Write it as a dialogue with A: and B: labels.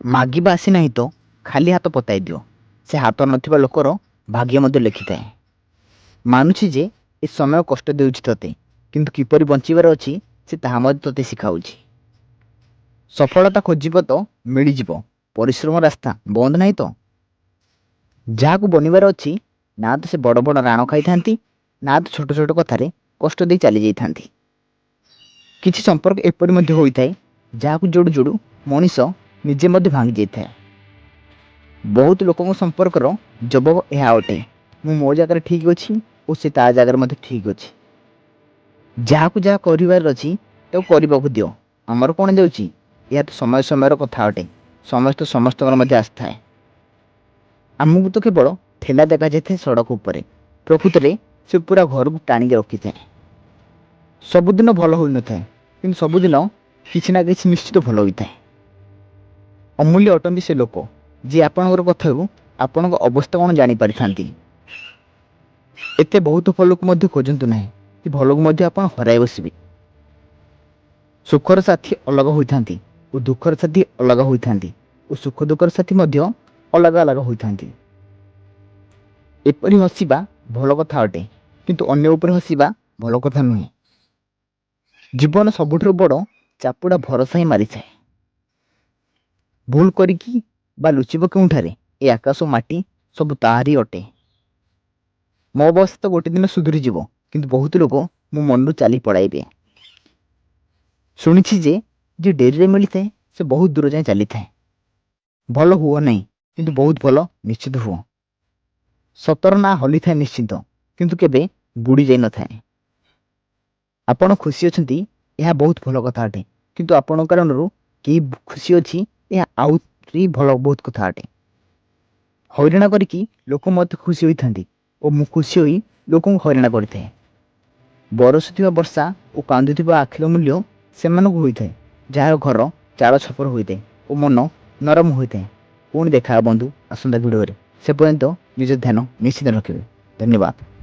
A: ମାଗିବା ଆସି ନାହିଁ ତ ଖାଲି ହାତ ପତାଇ ଦିଅ। ସେ ହାତ ନଥିବା ଲୋକର ଭାଗ୍ୟ ମଧ୍ୟ ଲେଖିଥାଏ। ମାନୁଛି ଯେ ଏ ସମୟ କଷ୍ଟ ଦେଉଛି ତୋତେ, କିନ୍ତୁ କିପରି ବଞ୍ଚିବାର ଅଛି ସେ ତାହା ମଧ୍ୟ ତୋତେ ଶିଖାଉଛି। ସଫଳତା ଖୋଜିବ ତ ମିଳିଯିବ, ପରିଶ୍ରମ ରାସ୍ତା ବନ୍ଦ ନାହିଁ ତ। ଯାହାକୁ ବନିବାର ଅଛି ନା ତ ସେ ବଡ଼ ବଡ଼ ରାଣ ଖାଇଥାନ୍ତି, ନା ତ ଛୋଟ ଛୋଟ କଥାରେ କଷ୍ଟ ଦେଇ ଚାଲି ଯାଇଥାନ୍ତି। କିଛି ସମ୍ପର୍କ ଏପରି ମଧ୍ୟ ହୋଇଥାଏ ଯାହାକୁ ଯୋଡ଼ୁ ଯୋଡ଼ୁ ମଣିଷ ନିଜେ ମଧ୍ୟ ଭାଙ୍ଗି ଯାଇଥାଏ। ବହୁତ ଲୋକଙ୍କ ସମ୍ପର୍କର ଜବାବ ଏହା ଅଟେ, ମୁଁ ମୋ ଜାଗାରେ ଠିକ୍ ଅଛି ଓ ସେ ତା ଜାଗାରେ ମଧ୍ୟ ଠିକ୍ ଅଛି। ଯାହାକୁ ଯାହା କରିବାର ଅଛି ତାକୁ କରିବାକୁ ଦିଅ, ଆମର କ'ଣ ଯାଉଛି। ଏହା ତ ସମୟ ସମୟର କଥା ଅଟେ, ସମସ୍ତେ ସମସ୍ତଙ୍କର ମଧ୍ୟ ଆସିଥାଏ। ଆମକୁ ତ କେବଳ ଠେଲା ଦେଖାଯାଇଥାଏ ସଡ଼କ ଉପରେ, ପ୍ରକୃତରେ ସେ ପୁରା ଘରକୁ ଟାଣିକି ରଖିଥାଏ। ସବୁଦିନ ଭଲ ହୋଇନଥାଏ, କିନ୍ତୁ ସବୁଦିନ କିଛି ନା କିଛି ନିଶ୍ଚିତ ଭଲ ହୋଇଥାଏ। ଅମୂଲ୍ୟ ଅଟନ୍ତି ସେ ଲୋକ ଯିଏ ଆପଣଙ୍କର କଥାକୁ ଆପଣଙ୍କ ଅବସ୍ଥା କ'ଣ ଜାଣିପାରିଥାନ୍ତି। ଏତେ ବହୁତ ଭଲକୁ ମଧ୍ୟ ଖୋଜନ୍ତୁ ନାହିଁ କି ଭଲକୁ ମଧ୍ୟ ଆପଣ ହରାଇ ବସିବେ। ସୁଖର ସାଥୀ ଅଲଗା ହୋଇଥାନ୍ତି ଓ ଦୁଃଖର ସାଥୀ ଅଲଗା ହୋଇଥାନ୍ତି ଓ ସୁଖ ଦୁଃଖର ସାଥୀ ମଧ୍ୟ ଅଲଗା ଅଲଗା ହୋଇଥାନ୍ତି। ଏପରି ହସିବା ଭଲ କଥା ଅଟେ, କିନ୍ତୁ ଅନ୍ୟ ଉପରେ ହସିବା ଭଲ କଥା ନୁହେଁ। ଜୀବନ ସବୁଠାରୁ ବଡ଼ ଚାପୁଡ଼ା ଭରସା ହିଁ ମାରିଥାଏ। ଭୁଲ କରିକି ବା ଲୁଚିବ କେଉଁଠାରେ, ଏ ଆକାଶ ମାଟି ସବୁ ତାହାରି ଅଟେ। ମୋ ଅବସ୍ଥା ତ ଗୋଟେ ଦିନ ସୁଧୁରିଯିବ, କିନ୍ତୁ ବହୁତ ଲୋକ ମୋ ମନରୁ ଚାଲି ପଳାଇବେ। ଶୁଣିଛି ଯେ ଯିଏ ଡେରିରେ ମିଳିଥାଏ ସେ ବହୁତ ଦୂର ଯାଏଁ ଚାଲିଥାଏ। ଭଲ ହୁଅ ନାହିଁ, କିନ୍ତୁ ବହୁତ ଭଲ ନିଶ୍ଚିତ ହୁଅ। ସତର ନାଁ ହଲିଥାଏ ନିଶ୍ଚିନ୍ତ, କିନ୍ତୁ କେବେ ବୁଡ଼ି ଯାଇନଥାଏ। ଆପଣ ଖୁସି ଅଛନ୍ତି ଏହା ବହୁତ ଭଲ କଥା ଅଟେ, କିନ୍ତୁ ଆପଣଙ୍କ କାରଣରୁ କେହି ଖୁସି ଅଛି ଏହା ଆହୁରି ଭଲ ବହୁତ କଥା ଅଟେ। ହଇରାଣ କରିକି ଲୋକ ମୋତେ ଖୁସି ହୋଇଥାନ୍ତି ଓ ମୁଁ ଖୁସି ହୋଇ ଲୋକଙ୍କୁ ହଇରାଣ କରିଥାଏ। ବରଷୁଥିବା ବର୍ଷା ଓ କାନ୍ଦୁଥିବା ଆଖିର ମୂଲ୍ୟ ସେମାନଙ୍କୁ ହୋଇଥାଏ ଯାହାର ଘର ଚାଳ ଛପର ହୋଇଥାଏ ଓ ମନ ନରମ ହୋଇଥାଏ। ପୁଣି ଦେଖା ବନ୍ଧୁ ଆସନ୍ତା ଭିଡ଼ିଓରେ। ସେ ପର୍ଯ୍ୟନ୍ତ ନିଜ ଧ୍ୟାନ ନିଶ୍ଚିତ ରଖିବେ। ଧନ୍ୟବାଦ।